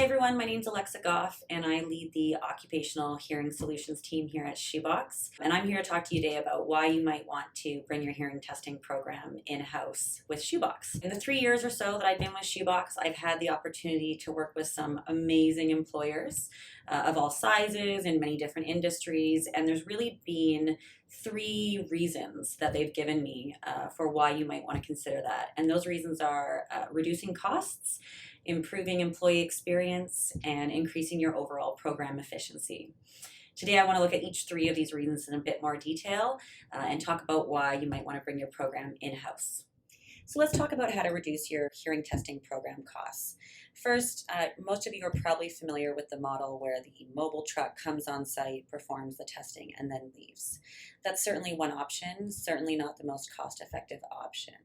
everyone, my name is Alexa Goff and I lead the Occupational Hearing Solutions team here at SHOEBOX. And I'm here to talk to you today about why you might want to bring your hearing testing program in-house with SHOEBOX. In the 3 years or so that I've been with SHOEBOX, I've had the opportunity to work with some amazing employers of all sizes in many different industries. And there's really been 3 reasons that they've given me for why you might want to consider that. And those reasons are reducing costs, improving employee experience, and increasing your overall program efficiency. Today I want to look at each 3 of these reasons in a bit more detail and talk about why you might want to bring your program in-house. So let's talk about how to reduce your hearing testing program costs. First, most of you are probably familiar with the model where the mobile truck comes on site, performs the testing, and then leaves. That's certainly one option, certainly not the most cost-effective option.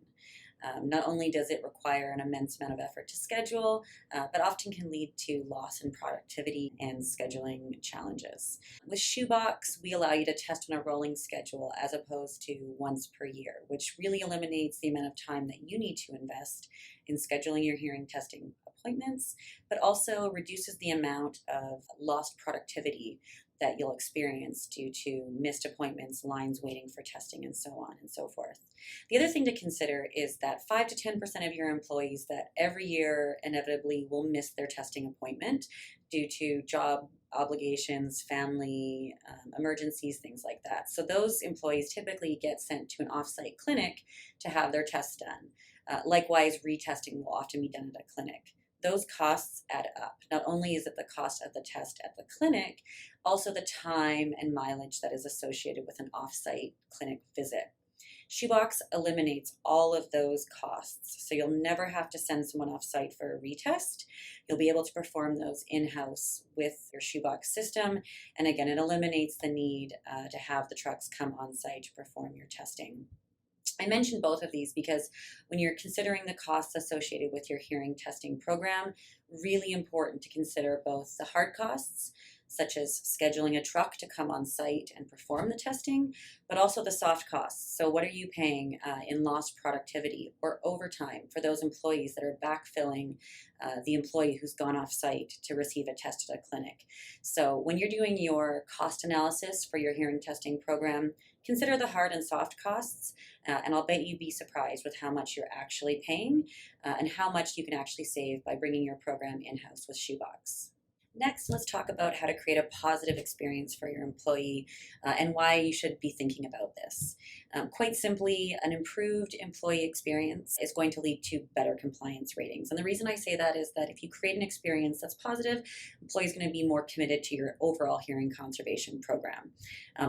Not only does it require an immense amount of effort to schedule, but often can lead to loss in productivity and scheduling challenges. With SHOEBOX, we allow you to test on a rolling schedule as opposed to once per year, which really eliminates the amount of time that you need to invest in scheduling your hearing testing appointments, but also reduces the amount of lost productivity that you'll experience due to missed appointments, lines waiting for testing, and so on and so forth. The other thing to consider is that 5 to 10% of your employees that every year inevitably will miss their testing appointment due to job obligations, family, emergencies, things like that. So those employees typically get sent to an off-site clinic to have their tests done. Likewise, retesting will often be done at a clinic. Those costs add up. Not only is it the cost of the test at the clinic, also the time and mileage that is associated with an off-site clinic visit. SHOEBOX eliminates all of those costs, so you'll never have to send someone off-site for a retest. You'll be able to perform those in-house with your SHOEBOX system, and again, it eliminates the need to have the trucks come on-site to perform your testing. I mentioned both of these because when you're considering the costs associated with your hearing testing program, really important to consider both the hard costs, such as scheduling a truck to come on site and perform the testing, but also the soft costs. So what are you paying in lost productivity or overtime for those employees that are backfilling the employee who's gone off site to receive a test at a clinic? So when you're doing your cost analysis for your hearing testing program, consider the hard and soft costs, and I'll bet you'd be surprised with how much you're actually paying and how much you can actually save by bringing your program in-house with SHOEBOX. Next, let's talk about how to create a positive experience for your employee and why you should be thinking about this. Quite simply, an improved employee experience is going to lead to better compliance ratings. And the reason I say that is that if you create an experience that's positive, employees are going to be more committed to your overall hearing conservation program.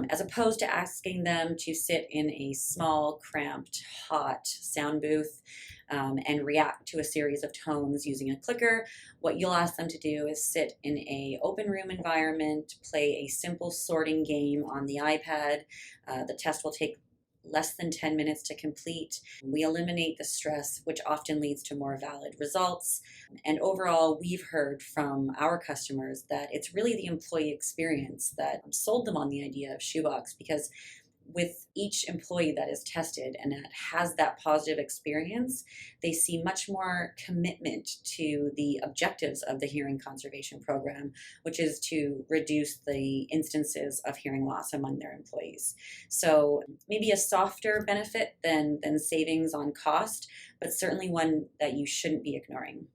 As opposed to asking them to sit in a small, cramped, hot sound booth and react to a series of tones using a clicker, what you'll ask them to do is sit in an open room environment, play a simple sorting game on the iPad. The test will take less than 10 minutes to complete. We eliminate the stress, which often leads to more valid results. And overall, we've heard from our customers that it's really the employee experience that sold them on the idea of SHOEBOX, because with each employee that is tested and that has that positive experience, they see much more commitment to the objectives of the hearing conservation program, which is to reduce the instances of hearing loss among their employees. So maybe a softer benefit than savings on cost, but certainly one that you shouldn't be ignoring.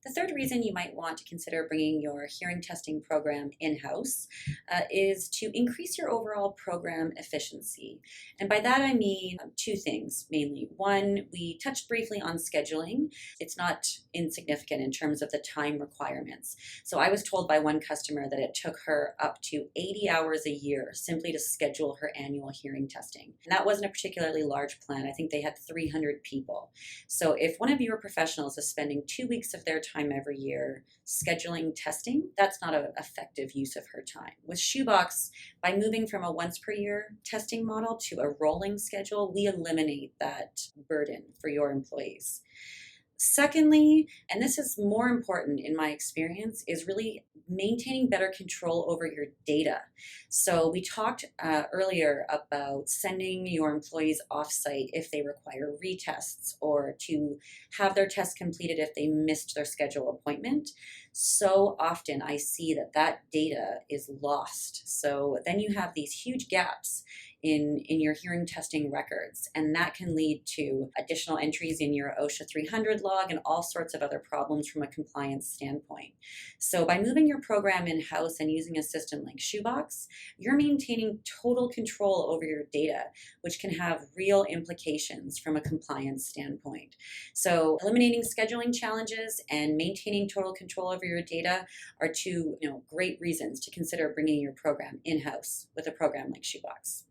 The third reason you might want to consider bringing your hearing testing program in-house is to increase your overall program efficiency. And by that I mean 2 things mainly. One, we touched briefly on scheduling. It's not insignificant in terms of the time requirements. So I was told by one customer that it took her up to 80 hours a year simply to schedule her annual hearing testing. And that wasn't a particularly large plan. I think they had 300 people. So if one of your professionals is spending 2 weeks of their time every year scheduling testing, that's not an effective use of her time. With SHOEBOX, by moving from a once per year testing model to a rolling schedule, we eliminate that burden for your employees. Secondly, and this is more important in my experience, is really maintaining better control over your data. So we talked earlier about sending your employees off-site if they require retests or to have their tests completed if they missed their scheduled appointment. so often I see that data is lost. So then you have these huge gaps in your hearing testing records, and that can lead to additional entries in your OSHA 300 log and all sorts of other problems from a compliance standpoint. So by moving your program in-house and using a system like SHOEBOX, you're maintaining total control over your data, which can have real implications from a compliance standpoint. So eliminating scheduling challenges and maintaining total control over your data are two great reasons to consider bringing your program in-house with a program like SHOEBOX.